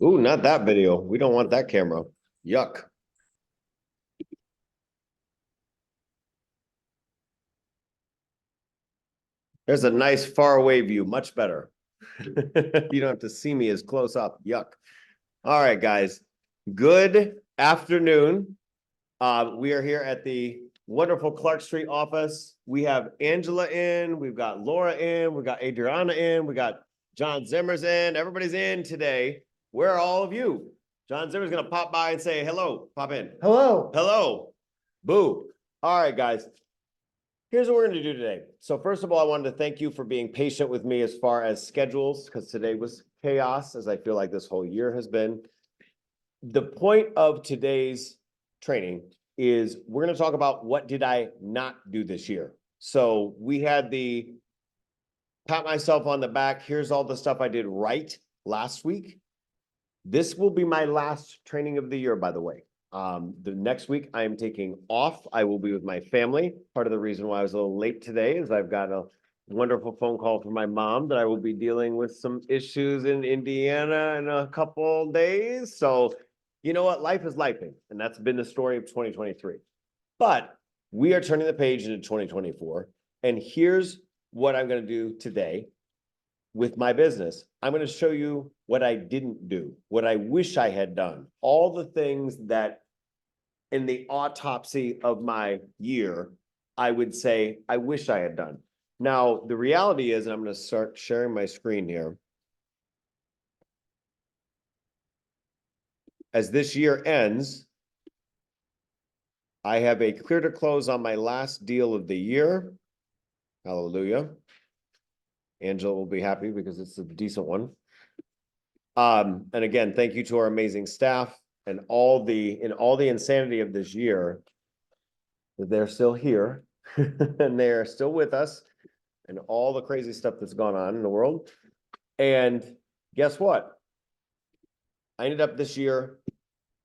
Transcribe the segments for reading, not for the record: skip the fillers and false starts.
Ooh, not that video. We don't want that camera. Yuck. There's a nice far away view, much better. You don't have to see me as close up. Yuck. All right, guys. Good afternoon. We are here at the wonderful Clark Street office. We have Angela in, we've got Laura in, we've got Adriana in, we got John Zimmer's in. Everybody's in today. Where are all of you? John Zimmer's gonna pop by and say hello. Pop in. Hello. Hello. Boo. All right, guys. Here's what we're going to do today. So first of all, I wanted to thank you for being patient with me as far as schedules, because today was chaos, as I feel like this whole year has been. The point of today's training is we're going to talk about what did I not do this year. So we had the pat myself on the back. Here's all the stuff I did right last week. This will be my last training of the year, by the way. The next week I am taking off. I will be with my family. Part of the reason why I was a little late today is I've got a wonderful phone call from my mom that I will be dealing with some issues in Indiana in a couple days. So you know what? Life is lifing, and that's been the story of 2023. But we are turning the page into 2024. And here's what I'm going to do today with my business. I'm going to show you what I didn't do, what I wish I had done, all the things that in the autopsy of my year, I would say, I wish I had done. Now, the reality is, and I'm going to start sharing my screen here. As this year ends, I have a clear to close on my last deal of the year. Hallelujah. Angela will be happy because it's a decent one. And again, thank you to our amazing staff and all the insanity of this year, that they're still here and they're still with us, and all the crazy stuff that's gone on in the world. And guess what? I ended up this year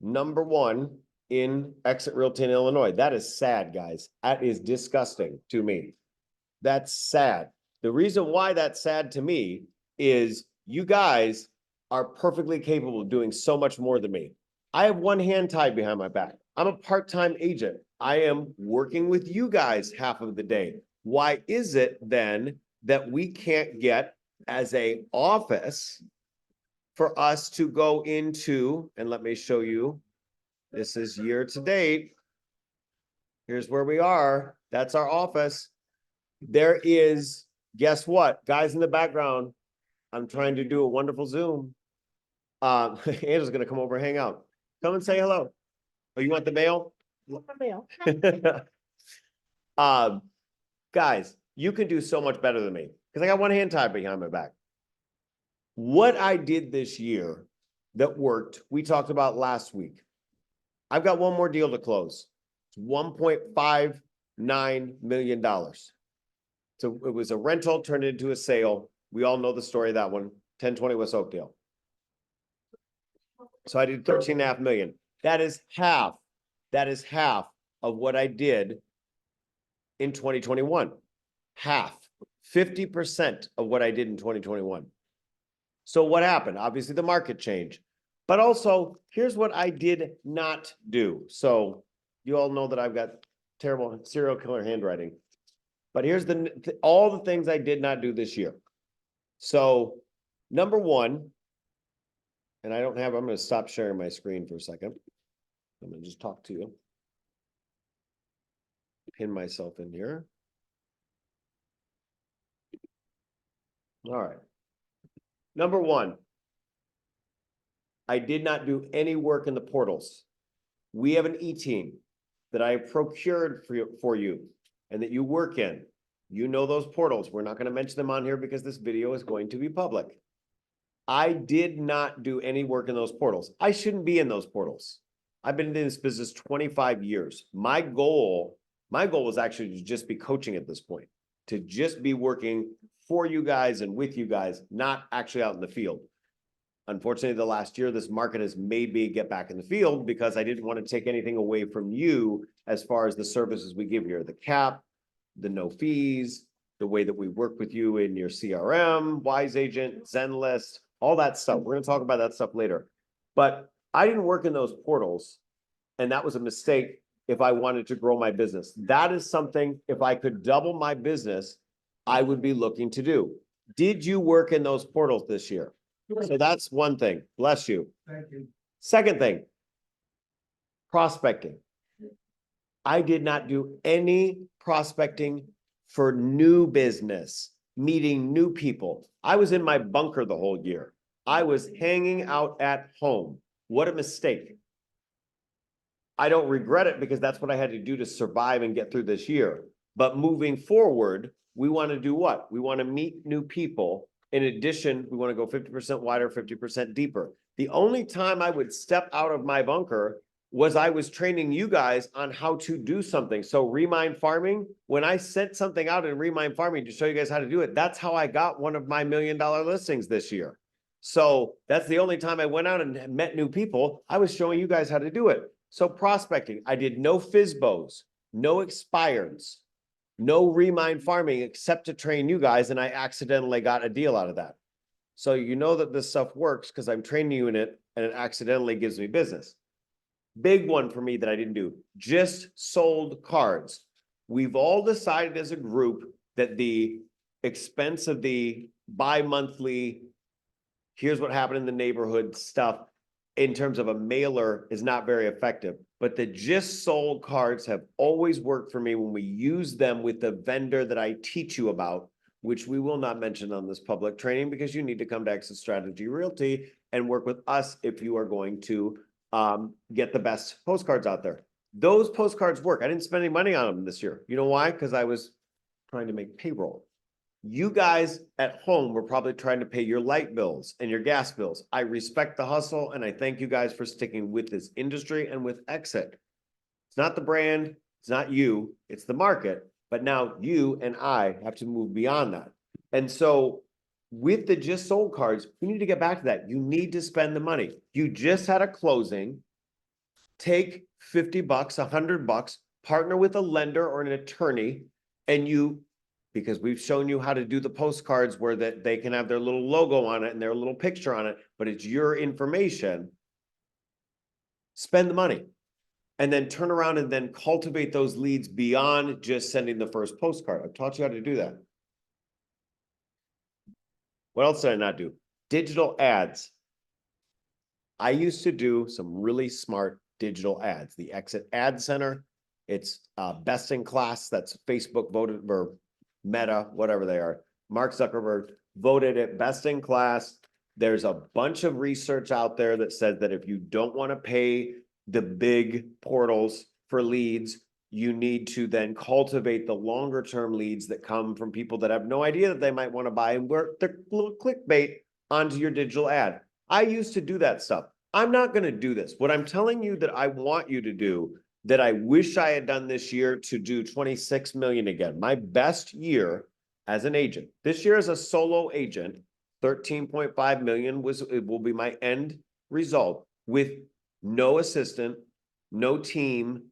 #1 in Exit Realty in Illinois. That is sad, guys. That is disgusting to me. That's sad. The reason why that's sad to me is you guys are perfectly capable of doing so much more than me. I have one hand tied behind my back. I'm a part-time agent. I am working with you guys half of the day. Why is it then that we can't get as an office for us to go into, and let me show you, this is year to date. Here's where we are. That's our office. There is, guess what? Guys in the background, I'm trying to do a wonderful Zoom. Angela's gonna come over and hang out. Come and say hello. Oh, you want the mail? Guys, you can do so much better than me because I got one hand tied behind my back. What I did this year that worked, we talked about last week. I've got one more deal to close. It's $1.59 million. So it was a rental turned into a sale. We all know the story of that one. 1020 West Oakdale. So I did 13.5 million. That is half. That is half of what I did in 2021. Half. 50% of what I did in 2021. So what happened? Obviously the market changed. But also, here's what I did not do. So you all know that I've got terrible serial killer handwriting. But here's all the things I did not do this year. So #1, and I'm going to stop sharing my screen for a second. I'm going to just talk to you. Pin myself in here. All right. #1, I did not do any work in the portals. We have an E-team that I procured for you and that you work in. You know those portals. We're not going to mention them on here because this video is going to be public. I did not do any work in those portals. I shouldn't be in those portals. I've been in this business 25 years. My goal was actually to just be coaching at this point, to just be working for you guys and with you guys, not actually out in the field. Unfortunately, the last year, this market has made me get back in the field because I didn't want to take anything away from you as far as the services we give here, the cap, the no fees, the way that we work with you in your CRM, Wise Agent, Zenlist, all that stuff. We're going to talk about that stuff later. But I didn't work in those portals, and that was a mistake if I wanted to grow my business. That is something, if I could double my business, I would be looking to do. Did you work in those portals this year? So that's one thing. Bless you. Thank you. Second thing, prospecting. I did not do any prospecting for new business, meeting new people. I was in my bunker the whole year. I was hanging out at home. What a mistake. I don't regret it because that's what I had to do to survive and get through this year. But moving forward, we want to do what? We want to meet new people. In addition, we want to go 50% wider, 50% deeper. The only time I would step out of my bunker was I was training you guys on how to do something. So Remind Farming, when I sent something out in Remind Farming to show you guys how to do it, that's how I got one of my $1 million listings this year. So that's the only time I went out and met new people. I was showing you guys how to do it. So prospecting, I did no FSBOs, no expireds, no Remind Farming except to train you guys, and I accidentally got a deal out of that. So you know that this stuff works because I'm training you in it, and it accidentally gives me business. Big one for me that I didn't do, just sold cards. We've all decided as a group that the expense of the bi-monthly, here's what happened in the neighborhood stuff in terms of a mailer is not very effective. But the just sold cards have always worked for me when we use them with the vendor that I teach you about, which we will not mention on this public training because you need to come to Exit Strategy Realty and work with us if you are going to get the best postcards out there. Those postcards work. I didn't spend any money on them this year. You know why? Because I was trying to make payroll. You guys at home were probably trying to pay your light bills and your gas bills. I respect the hustle and I thank you guys for sticking with this industry and with Exit. It's not the brand, it's not you, it's the market. But now you and I have to move beyond that. And so with the just sold cards, you need to get back to that. You need to spend the money. You just had a closing. Take $50, $100, partner with a lender or an attorney, and you, because we've shown you how to do the postcards where that they can have their little logo on it and their little picture on it, but it's your information. Spend the money and then turn around and then cultivate those leads beyond just sending the first postcard. I've taught you how to do that. What else did I not do? Digital ads. I used to do some really smart digital ads. The Exit Ad Center, it's best in class. That's Facebook voted, or Meta, whatever they are. Mark Zuckerberg voted it best in class. There's a bunch of research out there that says that if you don't want to pay the big portals for leads, you need to then cultivate the longer term leads that come from people that have no idea that they might want to buy and work their little clickbait onto your digital ad. I used to do that stuff. I'm not going to do this. What I'm telling you that I want you to do, that I wish I had done this year to do 26 million again. My best year as an agent. This year as a solo agent, 13.5 million it will be my end result with no assistant, no team.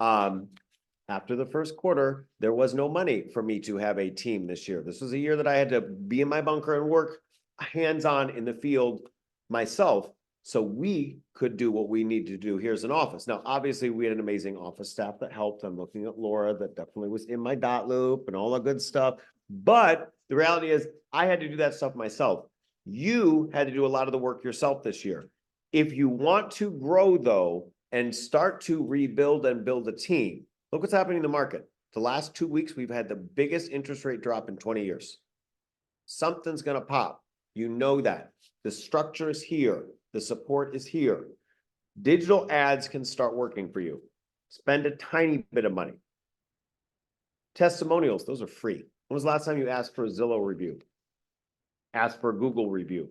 After the first quarter, there was no money for me to have a team this year. This was a year that I had to be in my bunker and work hands-on in the field myself so we could do what we need to do here as an office. Now, obviously, we had an amazing office staff that helped. I'm looking at Laura that definitely was in my dot loop and all that good stuff. But the reality is I had to do that stuff myself. You had to do a lot of the work yourself this year. If you want to grow, though, and start to rebuild and build a team, look what's happening in the market. The last 2 weeks, we've had the biggest interest rate drop in 20 years. Something's going to pop. You know that. The structure is here. The support is here. Digital ads can start working for you. Spend a tiny bit of money. Testimonials, those are free. When was the last time you asked for a Zillow review? Ask for a Google review.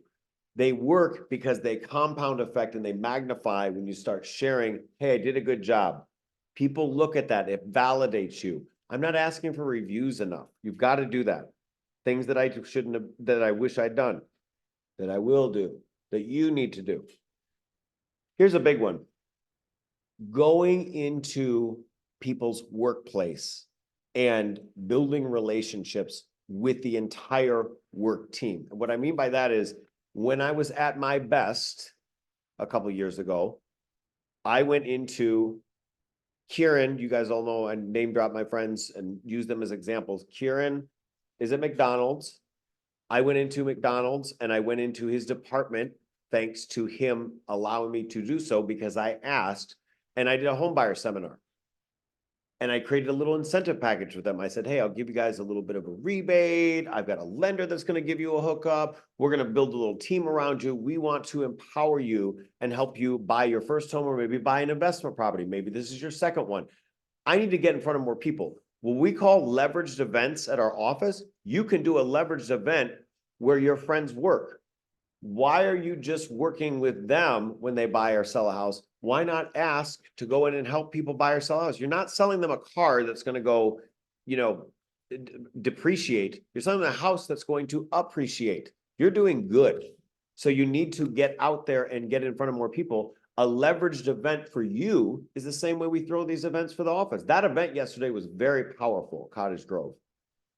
They work because they compound effect and they magnify when you start sharing, hey, I did a good job. People look at that. It validates you. I'm not asking for reviews enough. You've got to do that. Things that I shouldn't have, that I wish I'd done, that I will do, that you need to do. Here's a big one. Going into people's workplace and building relationships with the entire work team. And what I mean by that is when I was at my best a couple of years ago, I went into Kieran, you guys all know, and name drop my friends and use them as examples. Kieran is at McDonald's. I went into McDonald's and I went into his department thanks to him allowing me to do so because I asked, and I did a home buyer seminar. And I created a little incentive package with them. I said, hey, I'll give you guys a little bit of a rebate. I've got a lender that's going to give you a hookup. We're going to build a little team around you. We want to empower you and help you buy your first home or maybe buy an investment property. Maybe this is your second one. I need to get in front of more people. What we call leveraged events at our office, you can do a leveraged event where your friends work. Why are you just working with them when they buy or sell a house? Why not ask to go in and help people buy or sell a house? You're not selling them a car that's going to go, depreciate. You're selling them a house that's going to appreciate. You're doing good. So you need to get out there and get in front of more people. A leveraged event for you is the same way we throw these events for the office. That event yesterday was very powerful, Cottage Grove.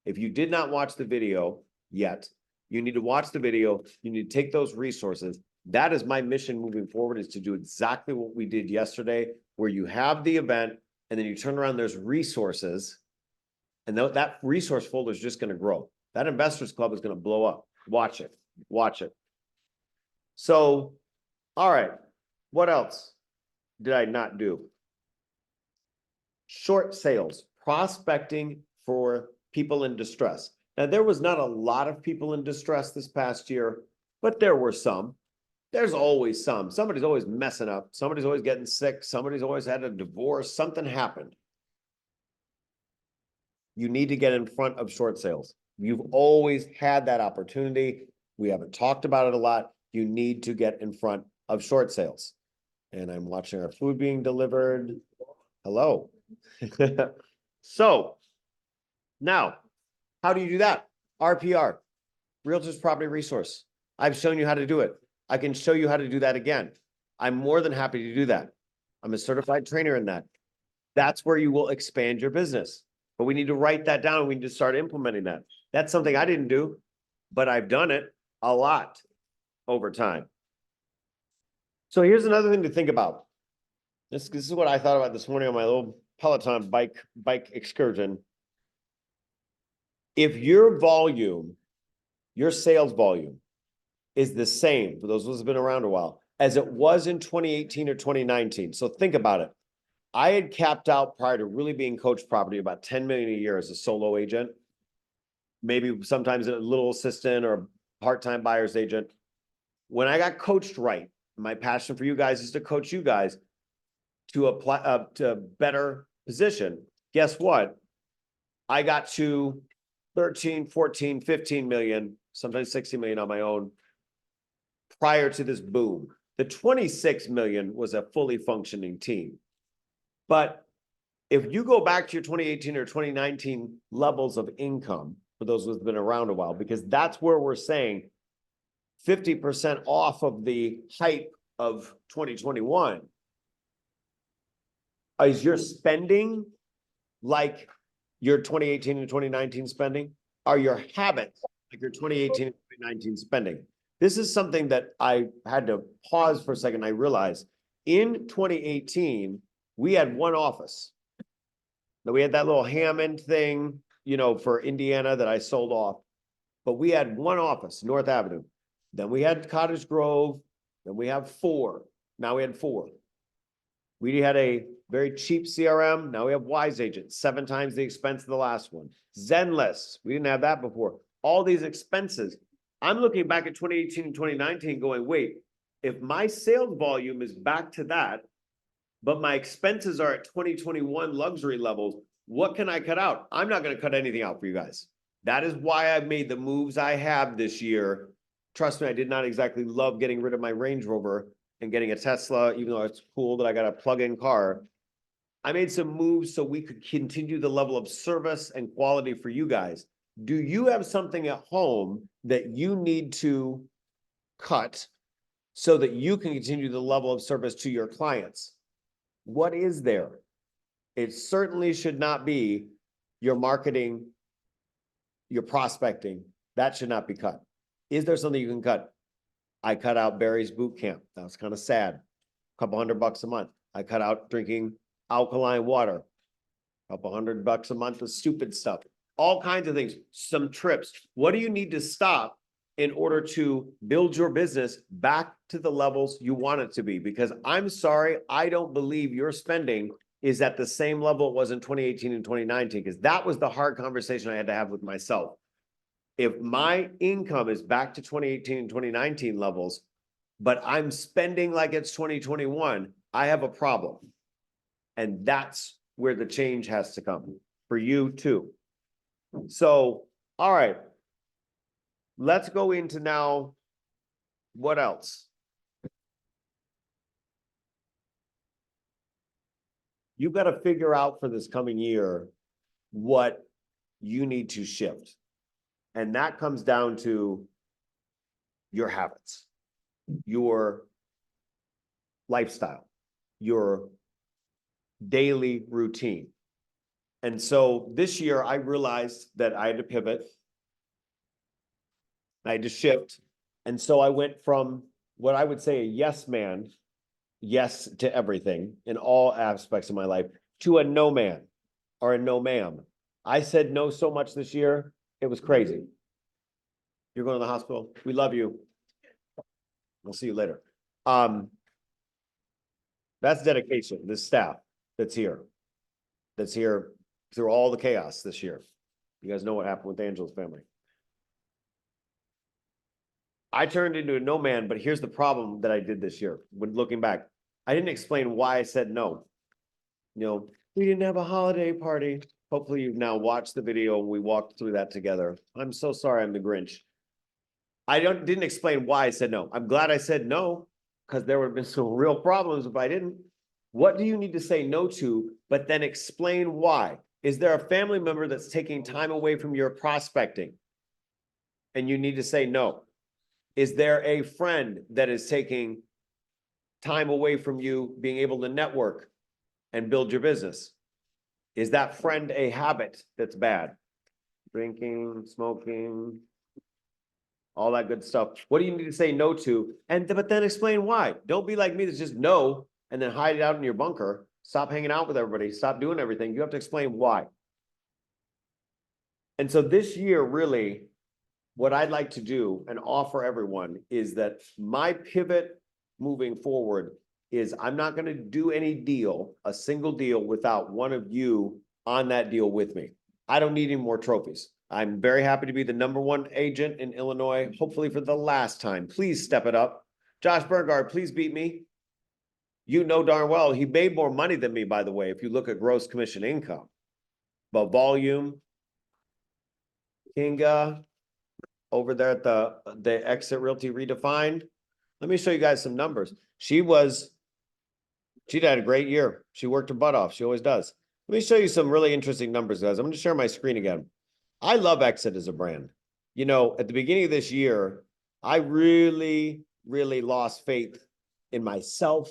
If you did not watch the video yet, you need to watch the video. You need to take those resources. That is my mission moving forward, is to do exactly what we did yesterday, where you have the event and then you turn around, there's resources, and that resource folder is just going to grow. That investors club is going to blow up. Watch it. Watch it. So, all right. What else did I not do? Short sales, prospecting for people in distress. Now, there was not a lot of people in distress this past year, but there were some. There's always some. Somebody's always messing up. Somebody's always getting sick. Somebody's always had a divorce. Something happened. You need to get in front of short sales. You've always had that opportunity. We haven't talked about it a lot. You need to get in front of short sales. And I'm watching our food being delivered. Hello. So now, how do you do that? RPR, Realtors Property Resource. I've shown you how to do it. I can show you how to do that again. I'm more than happy to do that. I'm a certified trainer in that. That's where you will expand your business. But we need to write that down. We need to start implementing that. That's something I didn't do, but I've done it a lot over time. So here's another thing to think about. This is what I thought about this morning on my little Peloton bike excursion. If your volume, your sales volume is the same, for those of us who've been around a while, as it was in 2018 or 2019. So think about it. I had capped out prior to really being Coach Property about 10 million a year as a solo agent, maybe sometimes a little assistant or part-time buyer's agent. When I got coached right, my passion for you guys is to coach you guys to apply to a better position. Guess what? I got to 13, 14, 15 million, sometimes 60 million on my own prior to this boom. The 26 million was a fully functioning team. But if you go back to your 2018 or 2019 levels of income, for those who've been around a while, because that's where we're saying 50% off of the hype of 2021, is your spending like your 2018 and 2019 spending? Are your habits like your 2018 and 2019 spending? This is something that I had to pause for a second. I realized in 2018, we had one office. Now we had that little Hammond thing, for Indiana that I sold off, but we had one office, North Avenue. Then we had Cottage Grove. Then we have 4. Now we had 4. We had a very cheap CRM. Now we have Wise Agent, 7 times the expense of the last one. Zenlist, we didn't have that before. All these expenses. I'm looking back at 2018 and 2019 going, wait, if my sales volume is back to that, but my expenses are at 2021 luxury levels, what can I cut out? I'm not going to cut anything out for you guys. That is why I've made the moves I have this year. Trust me, I did not exactly love getting rid of my Range Rover and getting a Tesla, even though it's cool that I got a plug-in car. I made some moves so we could continue the level of service and quality for you guys. Do you have something at home that you need to cut so that you can continue the level of service to your clients? What is there? It certainly should not be your marketing, your prospecting, that should not be cut. Is there something you can cut? I cut out Barry's boot camp. That was kind of sad. A couple $100 a month. I cut out drinking alkaline water. A couple $100 a month of stupid stuff. All kinds of things. Some trips. What do you need to stop in order to build your business back to the levels you want it to be? Because I'm sorry, I don't believe your spending is at the same level it was in 2018 and 2019, because that was the hard conversation I had to have with myself. If my income is back to 2018 and 2019 levels, but I'm spending like it's 2021, I have a problem. And that's where the change has to come for you too. So, all right, let's go into now, what else? You've got to figure out for this coming year what you need to shift. And that comes down to your habits, your lifestyle, your daily routine. And so this year I realized that I had to pivot. I had to shift. And so I went from what I would say a yes man, yes to everything in all aspects of my life, to a no man or a no ma'am. I said no so much this year, it was crazy. You're going to the hospital. We love you. We'll see you later. That's dedication, this staff that's here through all the chaos this year. You guys know what happened with Angela's family. I turned into a no man, but here's the problem that I did this year. When looking back, I didn't explain why I said no. You know, we didn't have a holiday party. Hopefully you've now watched the video and we walked through that together. I'm so sorry I'm the Grinch. I didn't explain why I said no. I'm glad I said no, because there would have been some real problems if I didn't. What do you need to say no to, but then explain why? Is there a family member that's taking time away from your prospecting and you need to say no? Is there a friend that is taking time away from you being able to network and build your business? Is that friend a habit that's bad? Drinking, smoking, all that good stuff. What do you need to say no to? But then explain why. Don't be like me that's just no and then hide it out in your bunker. Stop hanging out with everybody. Stop doing everything. You have to explain why. And so this year, really, what I'd like to do and offer everyone is that my pivot moving forward is I'm not going to do any deal, a single deal, without one of you on that deal with me. I don't need any more trophies. I'm very happy to be the #1 agent in Illinois, hopefully for the last time. Please step it up. Josh Burgard, please beat me. You know darn well he made more money than me, by the way, if you look at gross commission income. But volume, Kinga, over there at the Exit Realty Redefined. Let me show you guys some numbers. She'd had a great year. She worked her butt off. She always does. Let me show you some really interesting numbers, guys. I'm going to share my screen again. I love Exit as a brand. You know, at the beginning of this year, I really, really lost faith in myself.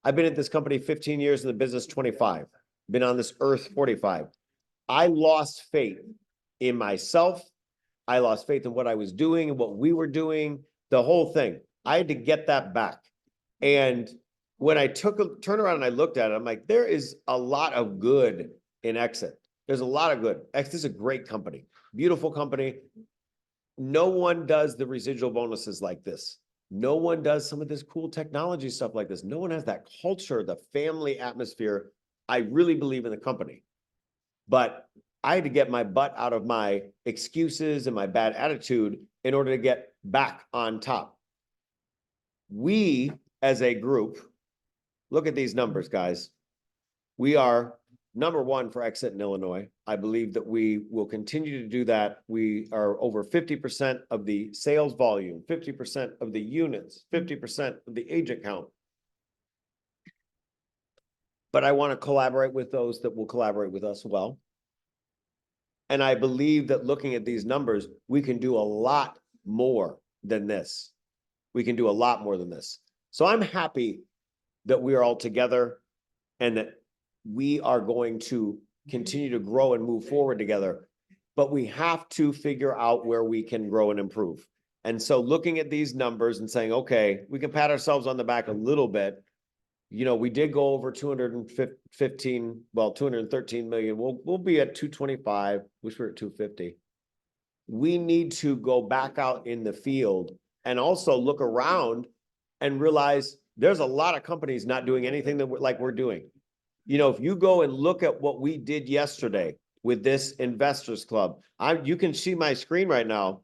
I've been at this company 15 years, in the business 25. Been on this earth 45. I lost faith in myself. I lost faith in what I was doing and what we were doing, the whole thing. I had to get that back. And when I took a turn around and I looked at it, I'm like, there is a lot of good in Exit. There's a lot of good. Exit is a great company, beautiful company. No one does the residual bonuses like this. No one does some of this cool technology stuff like this. No one has that culture, the family atmosphere. I really believe in the company. But I had to get my butt out of my excuses and my bad attitude in order to get back on top. We, as a group, look at these numbers, guys. We are #1 for Exit in Illinois. I believe that we will continue to do that. We are over 50% of the sales volume, 50% of the units, 50% of the agent count. But I want to collaborate with those that will collaborate with us well. And I believe that looking at these numbers, we can do a lot more than this. We can do a lot more than this. So I'm happy that we are all together and that we are going to continue to grow and move forward together. but we have to figure out where we can grow and improve. And so looking at these numbers and saying, okay, we can pat ourselves on the back a little bit. You know, we did go over 213 million. We'll be at 225. Wish we were at 250. We need to go back out in the field and also look around and realize there's a lot of companies not doing anything that like we're doing. You know, if you go and look at what we did yesterday with this investors club, you can see my screen right now.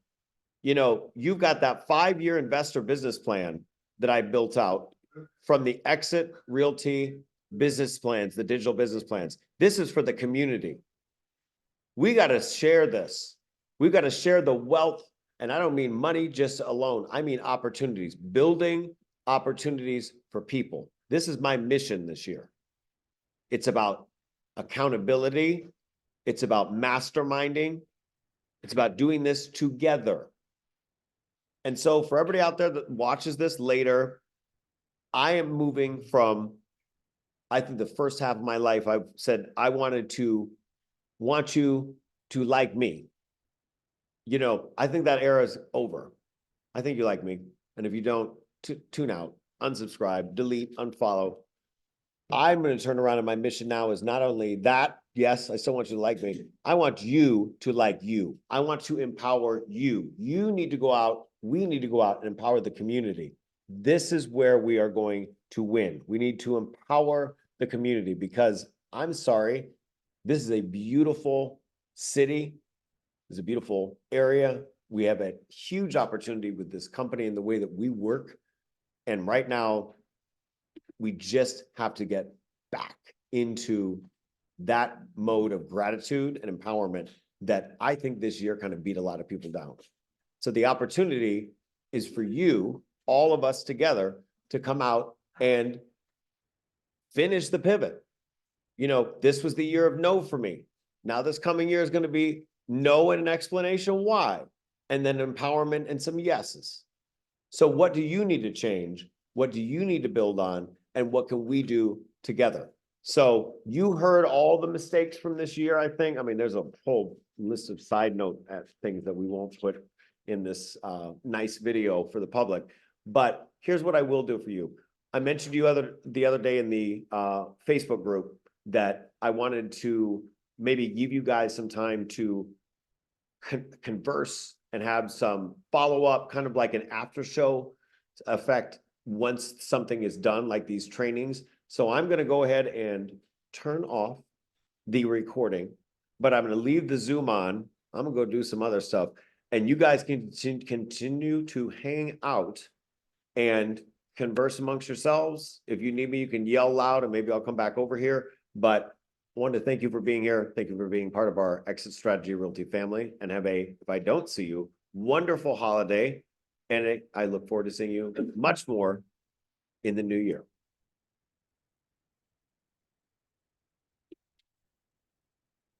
You know, you've got that 5-year investor business plan that I built out from the Exit Realty business plans, the digital business plans. This is for the community. We got to share this. We've got to share the wealth. And I don't mean money just alone. I mean opportunities, building opportunities for people. This is my mission this year. It's about accountability. It's about masterminding. It's about doing this together. And so for everybody out there that watches this later, I am moving from, I think the first half of my life, I've said, I want you to like me. You know, I think that era is over. I think you like me. And if you don't, tune out, unsubscribe, delete, unfollow. I'm going to turn around, and my mission now is not only that, yes, I still want you to like me. I want you to like you. I want to empower you. You need to go out. We need to go out and empower the community. This is where we are going to win. We need to empower the community because I'm sorry, this is a beautiful city. It's a beautiful area. We have a huge opportunity with this company and the way that we work. And right now, we just have to get back into that mode of gratitude and empowerment that I think this year kind of beat a lot of people down. So the opportunity is for you, all of us together, to come out and finish the pivot. You know, this was the year of no for me. Now this coming year is going to be no and an explanation why, and then empowerment and some yeses. So what do you need to change? What do you need to build on? And what can we do together? So you heard all the mistakes from this year, I think. I mean, there's a whole list of side note things that we won't put in this nice video for the public. But here's what I will do for you. I mentioned you the other day in the Facebook group that I wanted to maybe give you guys some time to converse and have some follow-up, kind of like an after show effect once something is done, like these trainings. So I'm going to go ahead and turn off the recording, but I'm going to leave the Zoom on. I'm going to go do some other stuff. And you guys can continue to hang out and converse amongst yourselves. If you need me, you can yell loud and maybe I'll come back over here. But I wanted to thank you for being here. Thank you for being part of our Exit Strategy Realty family, and have a, if I don't see you, wonderful holiday. And I look forward to seeing you much more in the new year.